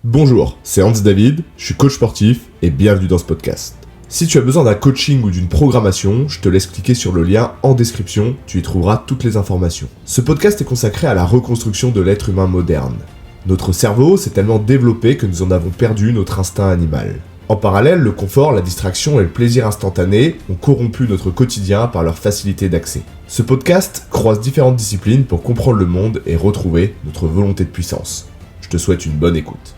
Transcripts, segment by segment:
Bonjour, c'est Hans David, je suis coach sportif et bienvenue dans ce podcast. Si tu as besoin d'un coaching ou d'une programmation, je te laisse cliquer sur le lien en description, tu y trouveras toutes les informations. Ce podcast est consacré à la reconstruction de l'être humain moderne. Notre cerveau s'est tellement développé que nous en avons perdu notre instinct animal. En parallèle, le confort, la distraction et le plaisir instantané ont corrompu notre quotidien par leur facilité d'accès. Ce podcast croise différentes disciplines pour comprendre le monde et retrouver notre volonté de puissance. Je te souhaite une bonne écoute.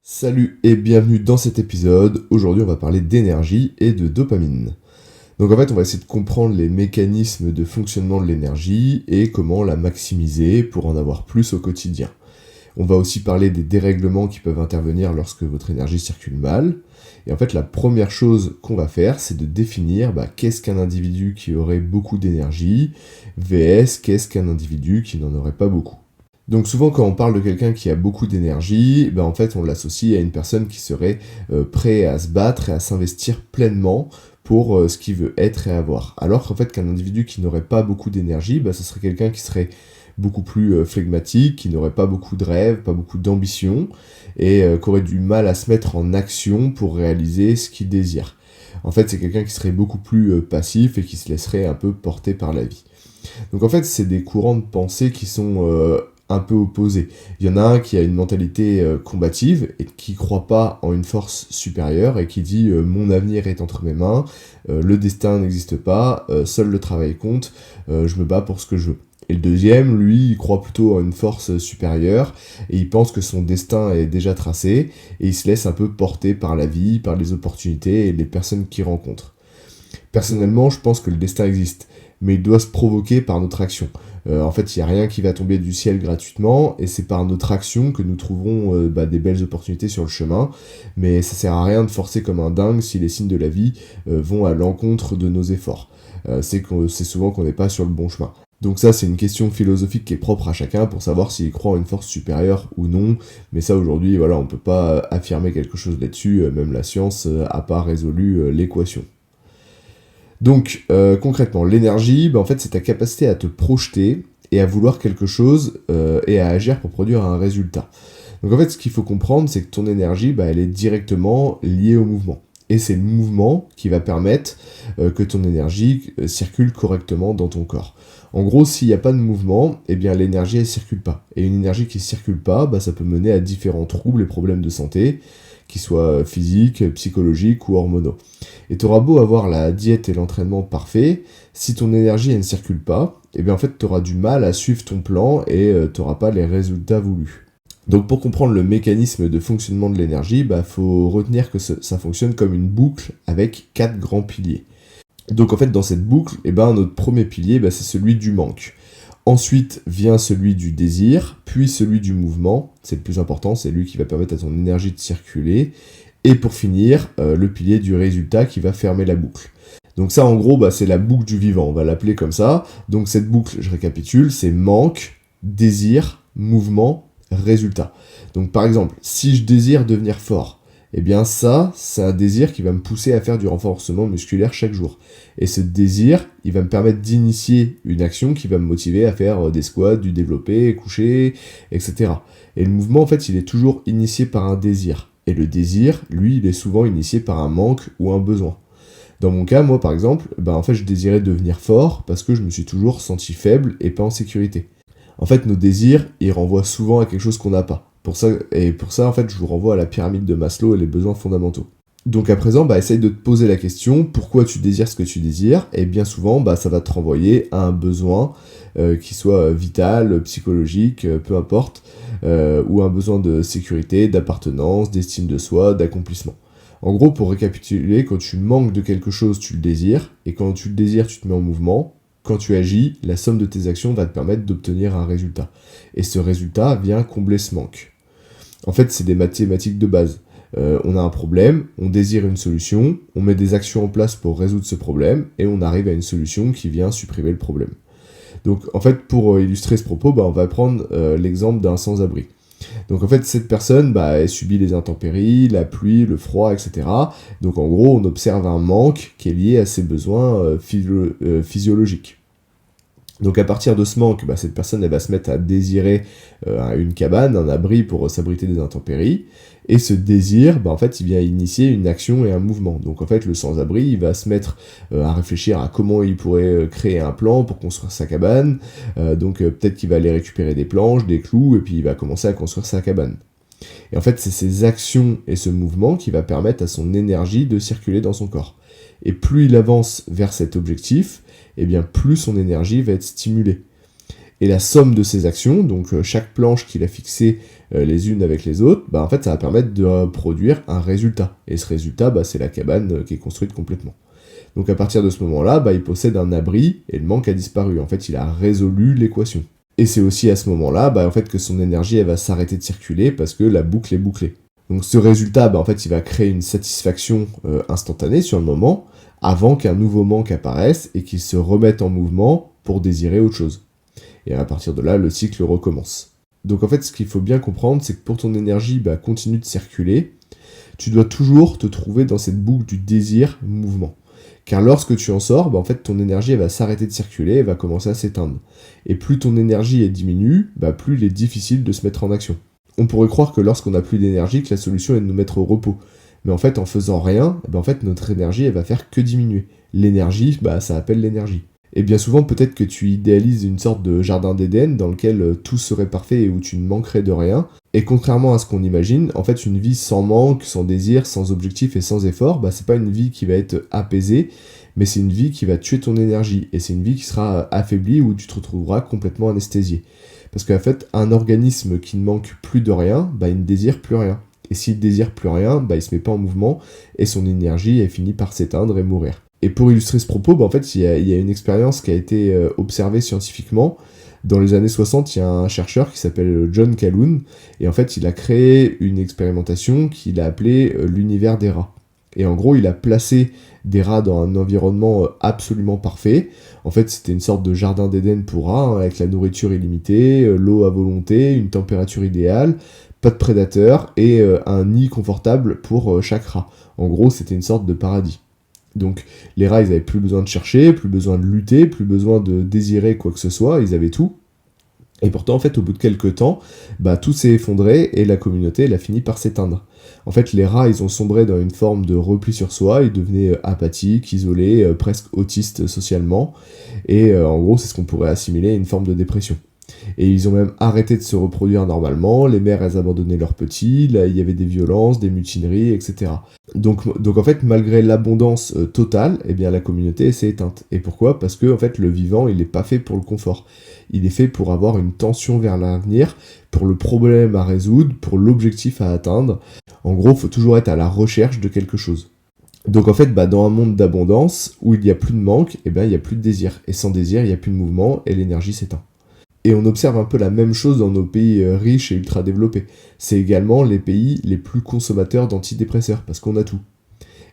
Salut et bienvenue dans cet épisode. Aujourd'hui, on va parler d'énergie et de dopamine. Donc en fait, on va essayer de comprendre les mécanismes de fonctionnement de l'énergie et comment la maximiser pour en avoir plus au quotidien. On va aussi parler des dérèglements qui peuvent intervenir lorsque votre énergie circule mal. Et en fait, la première chose qu'on va faire, c'est de définir qu'est-ce qu'un individu qui aurait beaucoup d'énergie, vs qu'est-ce qu'un individu qui n'en aurait pas beaucoup. Donc souvent quand on parle de quelqu'un qui a beaucoup d'énergie, en fait on l'associe à une personne qui serait prêt à se battre et à s'investir pleinement pour ce qu'il veut être et avoir. Alors qu'en fait qu'un individu qui n'aurait pas beaucoup d'énergie, ce serait quelqu'un qui serait beaucoup plus flegmatique, qui n'aurait pas beaucoup de rêves, pas beaucoup d'ambition, et qui aurait du mal à se mettre en action pour réaliser ce qu'il désire. En fait, c'est quelqu'un qui serait beaucoup plus passif et qui se laisserait un peu porter par la vie. Donc en fait, c'est des courants de pensée qui sont un peu opposés. Il y en a un qui a une mentalité combative et qui croit pas en une force supérieure et qui dit mon avenir est entre mes mains, le destin n'existe pas, seul le travail compte, je me bats pour ce que je veux. Et le deuxième, lui, il croit plutôt en une force supérieure et il pense que son destin est déjà tracé et il se laisse un peu porter par la vie, par les opportunités et les personnes qu'il rencontre. Personnellement, je pense que le destin existe, mais il doit se provoquer par notre action. En fait, il n'y a rien qui va tomber du ciel gratuitement et c'est par notre action que nous trouverons des belles opportunités sur le chemin, mais ça sert à rien de forcer comme un dingue si les signes de la vie vont à l'encontre de nos efforts. C'est souvent qu'on n'est pas sur le bon chemin. Donc ça, c'est une question philosophique qui est propre à chacun pour savoir s'il croit en une force supérieure ou non. Mais ça, aujourd'hui, on peut pas affirmer quelque chose là-dessus. Même la science n'a pas résolu l'équation. Donc, concrètement, l'énergie, en fait, c'est ta capacité à te projeter et à vouloir quelque chose et à agir pour produire un résultat. Donc en fait, ce qu'il faut comprendre, c'est que ton énergie, elle est directement liée au mouvement. Et c'est le mouvement qui va permettre que ton énergie circule correctement dans ton corps. En gros, s'il n'y a pas de mouvement, l'énergie elle circule pas. Et une énergie qui circule pas, ça peut mener à différents troubles et problèmes de santé, qu'ils soient physiques, psychologiques ou hormonaux. Et tu auras beau avoir la diète et l'entraînement parfait, si ton énergie elle ne circule pas, en fait tu auras du mal à suivre ton plan et tu n'auras pas les résultats voulus. Donc pour comprendre le mécanisme de fonctionnement de l'énergie, faut retenir que ça fonctionne comme une boucle avec 4 grands piliers. Donc en fait dans cette boucle, notre premier pilier c'est celui du manque. Ensuite vient celui du désir, puis celui du mouvement, c'est le plus important, c'est lui qui va permettre à ton énergie de circuler. Et pour finir, le pilier du résultat qui va fermer la boucle. Donc ça en gros c'est la boucle du vivant, on va l'appeler comme ça. Donc cette boucle, je récapitule, c'est manque, désir, mouvement, résultat. Donc par exemple, si je désire devenir fort, ça, c'est un désir qui va me pousser à faire du renforcement musculaire chaque jour. Et ce désir, il va me permettre d'initier une action qui va me motiver à faire des squats, du développé, coucher, etc. Et le mouvement, en fait, il est toujours initié par un désir. Et le désir, lui, il est souvent initié par un manque ou un besoin. Dans mon cas, moi, par exemple, je désirais devenir fort parce que je me suis toujours senti faible et pas en sécurité. En fait, nos désirs, ils renvoient souvent à quelque chose qu'on n'a pas. Pour ça, en fait, je vous renvoie à la pyramide de Maslow et les besoins fondamentaux. Donc à présent, essaye de te poser la question, pourquoi tu désires ce que tu désires ? Et bien souvent, ça va te renvoyer à un besoin qui soit vital, psychologique, peu importe, ou un besoin de sécurité, d'appartenance, d'estime de soi, d'accomplissement. En gros, pour récapituler, quand tu manques de quelque chose, tu le désires, et quand tu le désires, tu te mets en mouvement. Quand tu agis, la somme de tes actions va te permettre d'obtenir un résultat. Et ce résultat vient combler ce manque. En fait, c'est des mathématiques de base. On a un problème, on désire une solution, on met des actions en place pour résoudre ce problème, et on arrive à une solution qui vient supprimer le problème. Donc, en fait, pour illustrer ce propos, on va prendre l'exemple d'un sans-abri. Donc en fait, cette personne, elle subit les intempéries, la pluie, le froid, etc. Donc en gros, on observe un manque qui est lié à ses besoins physiologiques. Donc à partir de ce manque, cette personne elle va se mettre à désirer une cabane, un abri pour s'abriter des intempéries, et ce désir, en fait, il vient initier une action et un mouvement. Donc en fait, le sans-abri, il va se mettre à réfléchir à comment il pourrait créer un plan pour construire sa cabane, donc peut-être qu'il va aller récupérer des planches, des clous, et puis il va commencer à construire sa cabane. Et en fait, c'est ces actions et ce mouvement qui va permettre à son énergie de circuler dans son corps. Et plus il avance vers cet objectif, plus son énergie va être stimulée. Et la somme de ces actions, donc chaque planche qu'il a fixée les unes avec les autres, en fait ça va permettre de produire un résultat. Et ce résultat, c'est la cabane qui est construite complètement. Donc à partir de ce moment-là, il possède un abri et le manque a disparu. En fait, il a résolu l'équation. Et c'est aussi à ce moment-là en fait, que son énergie elle va s'arrêter de circuler parce que la boucle est bouclée. Donc ce résultat, en fait, il va créer une satisfaction instantanée sur le moment, avant qu'un nouveau manque apparaisse et qu'il se remette en mouvement pour désirer autre chose. Et à partir de là, le cycle recommence. Donc en fait, ce qu'il faut bien comprendre, c'est que pour ton énergie continue de circuler, tu dois toujours te trouver dans cette boucle du désir-mouvement. Car lorsque tu en sors, en fait, ton énergie elle va s'arrêter de circuler, elle va commencer à s'éteindre. Et plus ton énergie diminue, plus il est difficile de se mettre en action. On pourrait croire que lorsqu'on n'a plus d'énergie, que la solution est de nous mettre au repos. Mais en fait, en faisant rien, en fait, notre énergie, elle va faire que diminuer. L'énergie, ça appelle l'énergie. Et bien souvent, peut-être que tu idéalises une sorte de jardin d'Éden dans lequel tout serait parfait et où tu ne manquerais de rien. Et contrairement à ce qu'on imagine, en fait, une vie sans manque, sans désir, sans objectif et sans effort, c'est pas une vie qui va être apaisée, mais c'est une vie qui va tuer ton énergie. Et c'est une vie qui sera affaiblie où tu te retrouveras complètement anesthésié. Parce qu'en fait, un organisme qui ne manque plus de rien, il ne désire plus rien. Et s'il désire plus rien, il se met pas en mouvement et son énergie elle finit par s'éteindre et mourir. Et pour illustrer ce propos, en fait, il y a une expérience qui a été observée scientifiquement. Dans les années 60, il y a un chercheur qui s'appelle John Calhoun, et en fait, il a créé une expérimentation qu'il a appelée l'univers des rats. Et en gros, il a placé des rats dans un environnement absolument parfait. En fait, c'était une sorte de jardin d'Éden pour rats, avec la nourriture illimitée, l'eau à volonté, une température idéale, pas de prédateurs et un nid confortable pour chaque rat. En gros, c'était une sorte de paradis. Donc les rats, ils avaient plus besoin de chercher, plus besoin de lutter, plus besoin de désirer quoi que ce soit, ils avaient tout. Et pourtant, en fait, au bout de quelques temps, tout s'est effondré et la communauté, elle a fini par s'éteindre. En fait, les rats, ils ont sombré dans une forme de repli sur soi, ils devenaient apathiques, isolés, presque autistes socialement, et en gros, c'est ce qu'on pourrait assimiler à une forme de dépression. Et ils ont même arrêté de se reproduire normalement, les mères elles abandonnaient leurs petits, là il y avait des violences, des mutineries, etc. Donc en fait, malgré l'abondance totale, la communauté s'est éteinte. Et pourquoi ? Parce que en fait, le vivant, il n'est pas fait pour le confort. Il est fait pour avoir une tension vers l'avenir, pour le problème à résoudre, pour l'objectif à atteindre. En gros, il faut toujours être à la recherche de quelque chose. Donc en fait, dans un monde d'abondance, où il n'y a plus de manque, il n'y a plus de désir. Et sans désir, il n'y a plus de mouvement, et l'énergie s'éteint. Et on observe un peu la même chose dans nos pays riches et ultra développés. C'est également les pays les plus consommateurs d'antidépresseurs, parce qu'on a tout.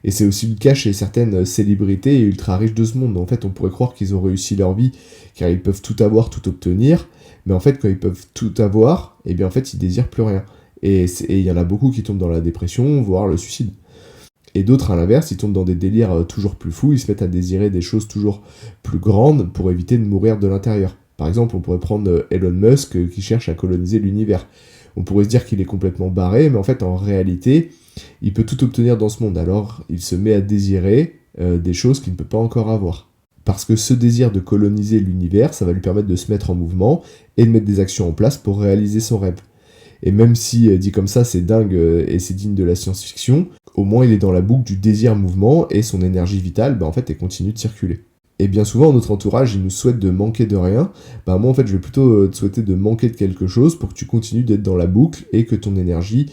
Et c'est aussi le cas chez certaines célébrités ultra riches de ce monde. En fait, on pourrait croire qu'ils ont réussi leur vie, car ils peuvent tout avoir, tout obtenir, mais en fait, quand ils peuvent tout avoir, en fait, ils désirent plus rien. Et il y en a beaucoup qui tombent dans la dépression, voire le suicide. Et d'autres, à l'inverse, ils tombent dans des délires toujours plus fous, ils se mettent à désirer des choses toujours plus grandes pour éviter de mourir de l'intérieur. Par exemple, on pourrait prendre Elon Musk qui cherche à coloniser l'univers. On pourrait se dire qu'il est complètement barré, mais en fait, en réalité, il peut tout obtenir dans ce monde. Alors, il se met à désirer des choses qu'il ne peut pas encore avoir. Parce que ce désir de coloniser l'univers, ça va lui permettre de se mettre en mouvement et de mettre des actions en place pour réaliser son rêve. Et même si, dit comme ça, c'est dingue et c'est digne de la science-fiction, au moins il est dans la boucle du désir-mouvement et son énergie vitale, en fait, elle continue de circuler. Et bien souvent, notre entourage, il nous souhaite de manquer de rien. Moi, en fait, je vais plutôt te souhaiter de manquer de quelque chose pour que tu continues d'être dans la boucle et que ton énergie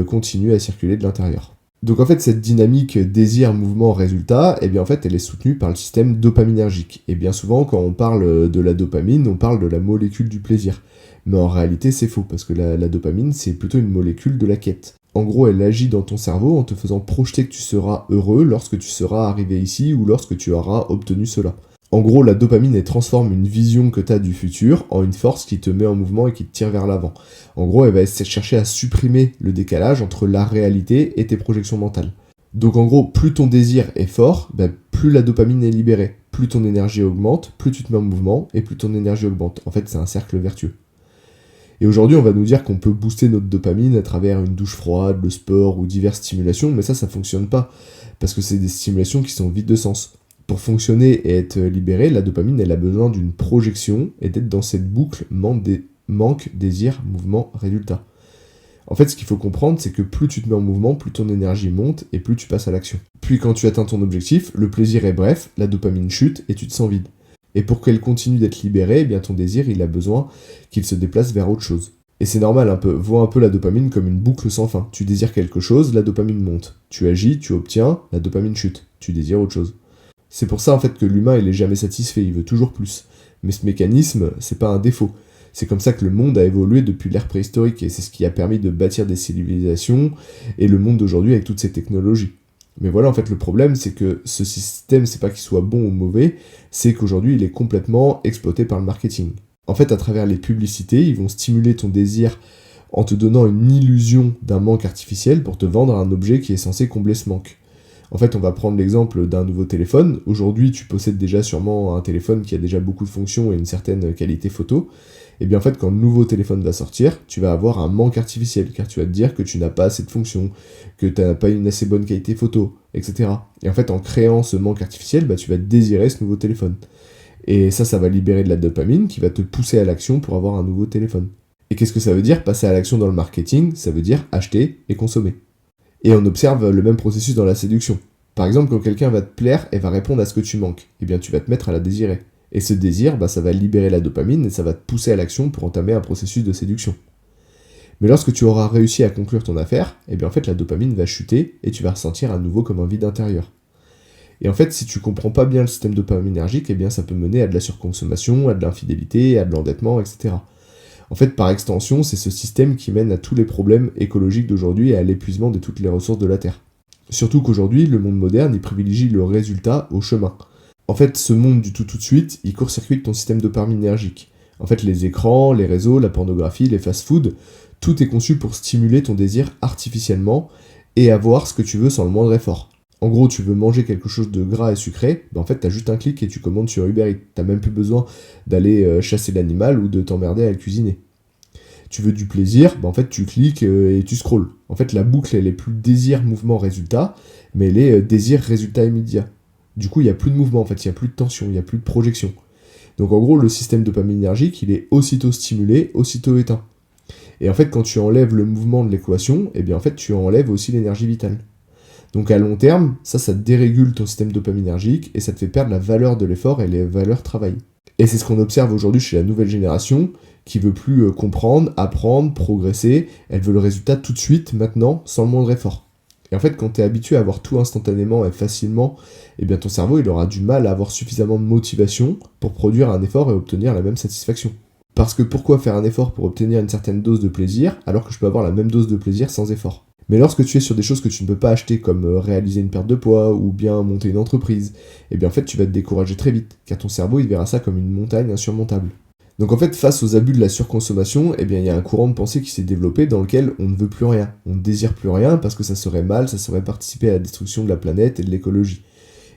continue à circuler de l'intérieur. Donc en fait, cette dynamique désir, mouvement, résultat, en fait, elle est soutenue par le système dopaminergique. Et bien souvent, quand on parle de la dopamine, on parle de la molécule du plaisir. Mais en réalité, c'est faux, parce que la dopamine, c'est plutôt une molécule de la quête. En gros, elle agit dans ton cerveau en te faisant projeter que tu seras heureux lorsque tu seras arrivé ici ou lorsque tu auras obtenu cela. En gros, la dopamine, elle transforme une vision que tu as du futur en une force qui te met en mouvement et qui te tire vers l'avant. En gros, elle va chercher à supprimer le décalage entre la réalité et tes projections mentales. Donc en gros, plus ton désir est fort, plus la dopamine est libérée. plus ton énergie augmente, plus tu te mets en mouvement, et plus ton énergie augmente. En fait, c'est un cercle vertueux. Et aujourd'hui, on va nous dire qu'on peut booster notre dopamine à travers une douche froide, le sport ou diverses stimulations, mais ça fonctionne pas, parce que c'est des stimulations qui sont vides de sens. Pour fonctionner et être libérée, la dopamine, elle a besoin d'une projection et d'être dans cette boucle manque, désir, mouvement, résultat. En fait, ce qu'il faut comprendre, c'est que plus tu te mets en mouvement, plus ton énergie monte et plus tu passes à l'action. Puis quand tu atteins ton objectif, le plaisir est bref, la dopamine chute et tu te sens vide. Et pour qu'elle continue d'être libérée, eh bien ton désir, il a besoin qu'il se déplace vers autre chose. Et c'est normal, vois un peu la dopamine comme une boucle sans fin. Tu désires quelque chose, la dopamine monte. Tu agis, tu obtiens, la dopamine chute. Tu désires autre chose. C'est pour ça en fait que l'humain, il est jamais satisfait, il veut toujours plus. Mais ce mécanisme, c'est pas un défaut. C'est comme ça que le monde a évolué depuis l'ère préhistorique, et c'est ce qui a permis de bâtir des civilisations, et le monde d'aujourd'hui avec toutes ces technologies. Mais voilà, en fait, le problème, c'est que ce système, c'est pas qu'il soit bon ou mauvais, c'est qu'aujourd'hui, il est complètement exploité par le marketing. En fait, à travers les publicités, ils vont stimuler ton désir en te donnant une illusion d'un manque artificiel pour te vendre un objet qui est censé combler ce manque. En fait, on va prendre l'exemple d'un nouveau téléphone. Aujourd'hui, tu possèdes déjà sûrement un téléphone qui a déjà beaucoup de fonctions et une certaine qualité photo. Et bien en fait, quand le nouveau téléphone va sortir, tu vas avoir un manque artificiel, car tu vas te dire que tu n'as pas assez de fonctions, que tu n'as pas une assez bonne qualité photo, etc. Et en fait, en créant ce manque artificiel, tu vas désirer ce nouveau téléphone. Et ça va libérer de la dopamine qui va te pousser à l'action pour avoir un nouveau téléphone. Et qu'est-ce que ça veut dire, passer à l'action dans le marketing? Ça veut dire acheter et consommer. Et on observe le même processus dans la séduction. Par exemple, quand quelqu'un va te plaire et va répondre à ce que tu manques, eh bien tu vas te mettre à la désirer. Et ce désir, ça va libérer la dopamine et ça va te pousser à l'action pour entamer un processus de séduction. Mais lorsque tu auras réussi à conclure ton affaire, eh bien en fait la dopamine va chuter et tu vas ressentir à nouveau comme un vide intérieur. Et en fait, si tu comprends pas bien le système dopaminergique, eh bien ça peut mener à de la surconsommation, à de l'infidélité, à de l'endettement, etc. En fait, par extension, c'est ce système qui mène à tous les problèmes écologiques d'aujourd'hui et à l'épuisement de toutes les ressources de la Terre. Surtout qu'aujourd'hui, le monde moderne, il privilégie le résultat au chemin. En fait, ce monde du tout de suite, il court-circuite ton système dopaminergique. En fait, les écrans, les réseaux, la pornographie, les fast-foods, tout est conçu pour stimuler ton désir artificiellement et avoir ce que tu veux sans le moindre effort. En gros, tu veux manger quelque chose de gras et sucré, en fait, t'as juste un clic et tu commandes sur Uber Eats. T'as même plus besoin d'aller chasser l'animal ou de t'emmerder à le cuisiner. Tu veux du plaisir, en fait, tu cliques et tu scrolles. En fait, la boucle, elle est plus désir, mouvement, résultat, mais elle est désir, résultat immédiat. Du coup, il n'y a plus de mouvement, en fait, il n'y a plus de tension, il n'y a plus de projection. Donc en gros, le système dopaminergique, il est aussitôt stimulé, aussitôt éteint. Et en fait, quand tu enlèves le mouvement de l'équation, eh bien en fait, tu enlèves aussi l'énergie vitale. Donc à long terme, ça dérégule ton système dopaminergique et ça te fait perdre la valeur de l'effort et les valeurs travail. Et c'est ce qu'on observe aujourd'hui chez la nouvelle génération, qui veut plus comprendre, apprendre, progresser, elle veut le résultat tout de suite, maintenant, sans le moindre effort. Et en fait, quand tu es habitué à avoir tout instantanément et facilement, eh bien ton cerveau il aura du mal à avoir suffisamment de motivation pour produire un effort et obtenir la même satisfaction. Parce que pourquoi faire un effort pour obtenir une certaine dose de plaisir, alors que je peux avoir la même dose de plaisir sans effort? Mais lorsque tu es sur des choses que tu ne peux pas acheter, comme réaliser une perte de poids ou bien monter une entreprise, eh bien en fait tu vas te décourager très vite, car ton cerveau il verra ça comme une montagne insurmontable. Donc en fait, face aux abus de la surconsommation, eh bien il y a un courant de pensée qui s'est développé dans lequel on ne veut plus rien. On ne désire plus rien parce que ça serait mal, ça serait participer à la destruction de la planète et de l'écologie.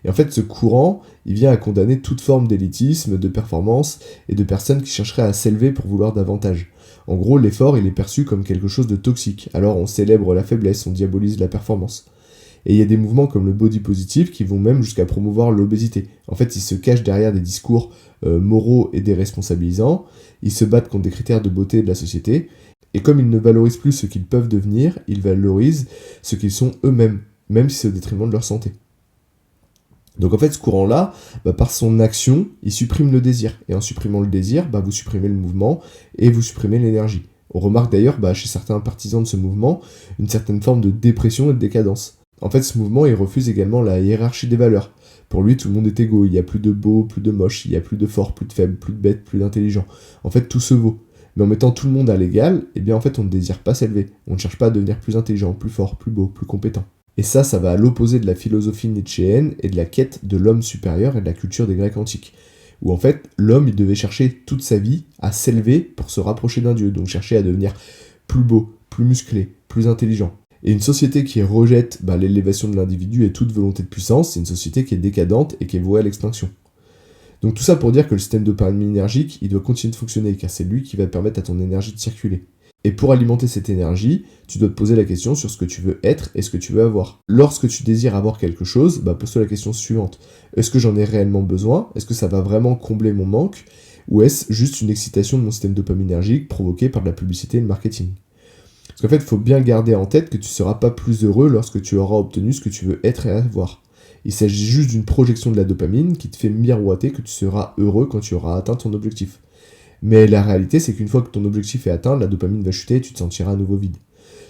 Et en fait, ce courant, il vient à condamner toute forme d'élitisme, de performance et de personnes qui chercheraient à s'élever pour vouloir davantage. En gros, l'effort, il est perçu comme quelque chose de toxique. Alors on célèbre la faiblesse, on diabolise la performance. Et il y a des mouvements comme le body positive qui vont même jusqu'à promouvoir l'obésité. En fait, ils se cachent derrière des discours moraux et déresponsabilisants, ils se battent contre des critères de beauté de la société, et comme ils ne valorisent plus ce qu'ils peuvent devenir, ils valorisent ce qu'ils sont eux-mêmes, même si c'est au détriment de leur santé. Donc en fait, ce courant-là, par son action, il supprime le désir. Et en supprimant le désir, vous supprimez le mouvement et vous supprimez l'énergie. On remarque d'ailleurs chez certains partisans de ce mouvement une certaine forme de dépression et de décadence. En fait, ce mouvement, il refuse également la hiérarchie des valeurs. Pour lui, tout le monde est égaux. Il n'y a plus de beau, plus de moche, il n'y a plus de fort, plus de faible, plus de bête, plus d'intelligent. En fait, tout se vaut. Mais en mettant tout le monde à l'égal, eh bien en fait, on ne désire pas s'élever. On ne cherche pas à devenir plus intelligent, plus fort, plus beau, plus compétent. Et ça va à l'opposé de la philosophie nietzschéenne et de la quête de l'homme supérieur et de la culture des Grecs antiques. Où en fait, l'homme, il devait chercher toute sa vie à s'élever pour se rapprocher d'un dieu. Donc chercher à devenir plus beau, plus musclé, plus intelligent. Et une société qui rejette l'élévation de l'individu et toute volonté de puissance, c'est une société qui est décadente et qui est vouée à l'extinction. Donc tout ça pour dire que le système dopaminergique, il doit continuer de fonctionner, car c'est lui qui va permettre à ton énergie de circuler. Et pour alimenter cette énergie, tu dois te poser la question sur ce que tu veux être et ce que tu veux avoir. Lorsque tu désires avoir quelque chose, pose-toi la question suivante. Est-ce que j'en ai réellement besoin? Est-ce que ça va vraiment combler mon manque? Ou est-ce juste une excitation de mon système dopaminergique provoquée par de la publicité et le marketing? Parce qu'en fait, il faut bien garder en tête que tu ne seras pas plus heureux lorsque tu auras obtenu ce que tu veux être et avoir. Il s'agit juste d'une projection de la dopamine qui te fait miroiter que tu seras heureux quand tu auras atteint ton objectif. Mais la réalité, c'est qu'une fois que ton objectif est atteint, la dopamine va chuter et tu te sentiras à nouveau vide.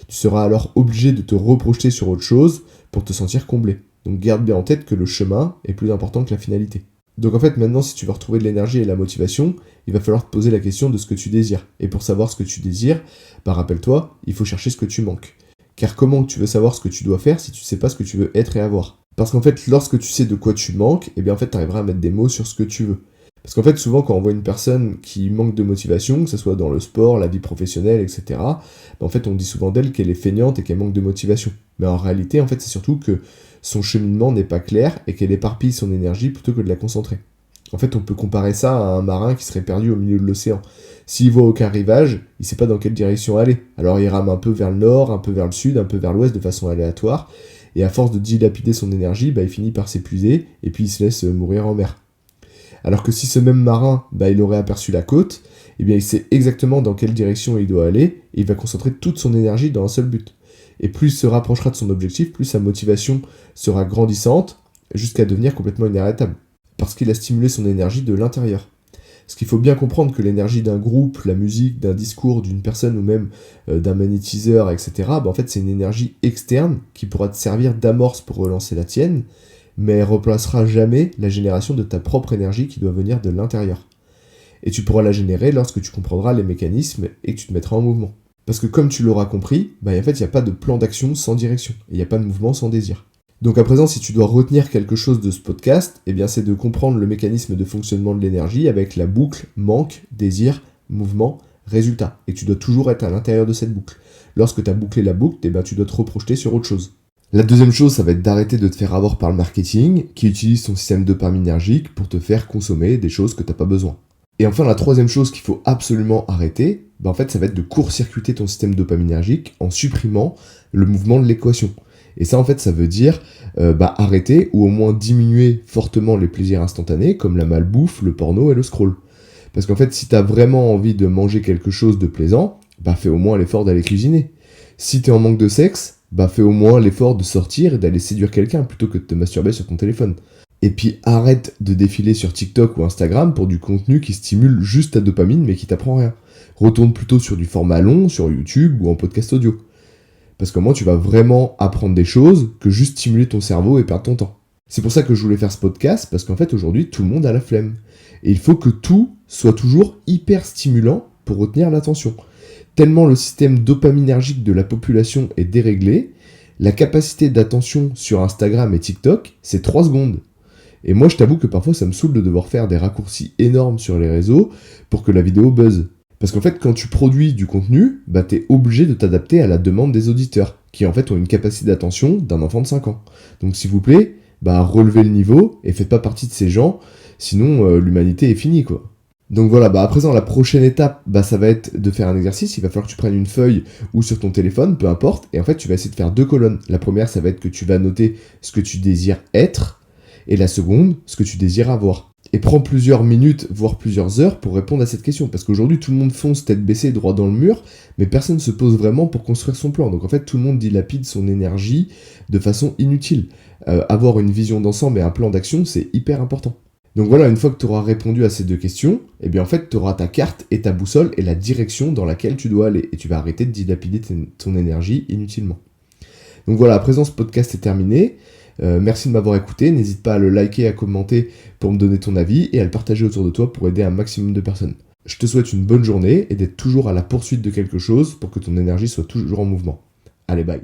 Tu seras alors obligé de te reprojeter sur autre chose pour te sentir comblé. Donc garde bien en tête que le chemin est plus important que la finalité. Donc en fait, maintenant, si tu veux retrouver de l'énergie et la motivation, il va falloir te poser la question de ce que tu désires. Et pour savoir ce que tu désires, rappelle-toi, il faut chercher ce que tu manques. Car comment tu veux savoir ce que tu dois faire si tu ne sais pas ce que tu veux être et avoir? Parce qu'en fait, lorsque tu sais de quoi tu manques, tu arriveras à mettre des mots sur ce que tu veux. Parce qu'en fait, souvent, quand on voit une personne qui manque de motivation, que ce soit dans le sport, la vie professionnelle, etc., en fait, on dit souvent d'elle qu'elle est feignante et qu'elle manque de motivation. Mais en réalité, en fait, c'est surtout que son cheminement n'est pas clair et qu'elle éparpille son énergie plutôt que de la concentrer. En fait, on peut comparer ça à un marin qui serait perdu au milieu de l'océan. S'il voit aucun rivage, il ne sait pas dans quelle direction aller. Alors il rame un peu vers le nord, un peu vers le sud, un peu vers l'ouest de façon aléatoire, et à force de dilapider son énergie, il finit par s'épuiser, et puis il se laisse mourir en mer. Alors que si ce même marin, il aurait aperçu la côte, il sait exactement dans quelle direction il doit aller, et il va concentrer toute son énergie dans un seul but. Et plus il se rapprochera de son objectif, plus sa motivation sera grandissante, jusqu'à devenir complètement inarrêtable. Parce qu'il a stimulé son énergie de l'intérieur. Parce qu'il faut bien comprendre que l'énergie d'un groupe, la musique, d'un discours, d'une personne ou même d'un magnétiseur, etc., en fait c'est une énergie externe qui pourra te servir d'amorce pour relancer la tienne, mais elle remplacera jamais la génération de ta propre énergie qui doit venir de l'intérieur. Et tu pourras la générer lorsque tu comprendras les mécanismes et que tu te mettras en mouvement. Parce que comme tu l'auras compris, en fait il n'y a pas de plan d'action sans direction, et il n'y a pas de mouvement sans désir. Donc à présent, si tu dois retenir quelque chose de ce podcast, c'est de comprendre le mécanisme de fonctionnement de l'énergie avec la boucle manque, désir, mouvement, résultat. Et tu dois toujours être à l'intérieur de cette boucle. Lorsque tu as bouclé la boucle, tu dois te reprojeter sur autre chose. La deuxième chose, ça va être d'arrêter de te faire avoir par le marketing qui utilise ton système dopaminergique pour te faire consommer des choses que tu n'as pas besoin. Et enfin, la troisième chose qu'il faut absolument arrêter, en fait, ça va être de court-circuiter ton système dopaminergique en supprimant le mouvement de l'équation. Et ça, en fait, ça veut dire arrêter ou au moins diminuer fortement les plaisirs instantanés comme la malbouffe, le porno et le scroll. Parce qu'en fait, si t'as vraiment envie de manger quelque chose de plaisant, fais au moins l'effort d'aller cuisiner. Si t'es en manque de sexe, fais au moins l'effort de sortir et d'aller séduire quelqu'un plutôt que de te masturber sur ton téléphone. Et puis arrête de défiler sur TikTok ou Instagram pour du contenu qui stimule juste ta dopamine mais qui t'apprend rien. Retourne plutôt sur du format long, sur YouTube ou en podcast audio. Parce qu'au moins tu vas vraiment apprendre des choses que juste stimuler ton cerveau et perdre ton temps. C'est pour ça que je voulais faire ce podcast, parce qu'en fait aujourd'hui tout le monde a la flemme. Et il faut que tout soit toujours hyper stimulant pour retenir l'attention. Tellement le système dopaminergique de la population est déréglé, la capacité d'attention sur Instagram et TikTok, c'est 3 secondes. Et moi je t'avoue que parfois ça me saoule de devoir faire des raccourcis énormes sur les réseaux pour que la vidéo buzz. Parce qu'en fait, quand tu produis du contenu, t'es obligé de t'adapter à la demande des auditeurs, qui en fait ont une capacité d'attention d'un enfant de 5 ans. Donc s'il vous plaît, relevez le niveau et faites pas partie de ces gens, sinon l'humanité est finie, quoi. Donc voilà, à présent la prochaine étape, ça va être de faire un exercice. Il va falloir que tu prennes une feuille ou sur ton téléphone, peu importe, et en fait tu vas essayer de faire 2 colonnes. La première, ça va être que tu vas noter ce que tu désires être, et la seconde, ce que tu désires avoir. Et prends plusieurs minutes, voire plusieurs heures pour répondre à cette question. Parce qu'aujourd'hui, tout le monde fonce tête baissée droit dans le mur, mais personne ne se pose vraiment pour construire son plan. Donc en fait, tout le monde dilapide son énergie de façon inutile. Avoir une vision d'ensemble et un plan d'action, c'est hyper important. Donc voilà, une fois que tu auras répondu à ces 2 questions, en fait, tu auras ta carte et ta boussole et la direction dans laquelle tu dois aller. Et tu vas arrêter de dilapider ton énergie inutilement. Donc voilà, à présent, ce podcast est terminé. Merci de m'avoir écouté, n'hésite pas à le liker, à commenter pour me donner ton avis et à le partager autour de toi pour aider un maximum de personnes. Je te souhaite une bonne journée et d'être toujours à la poursuite de quelque chose pour que ton énergie soit toujours en mouvement. Allez, bye.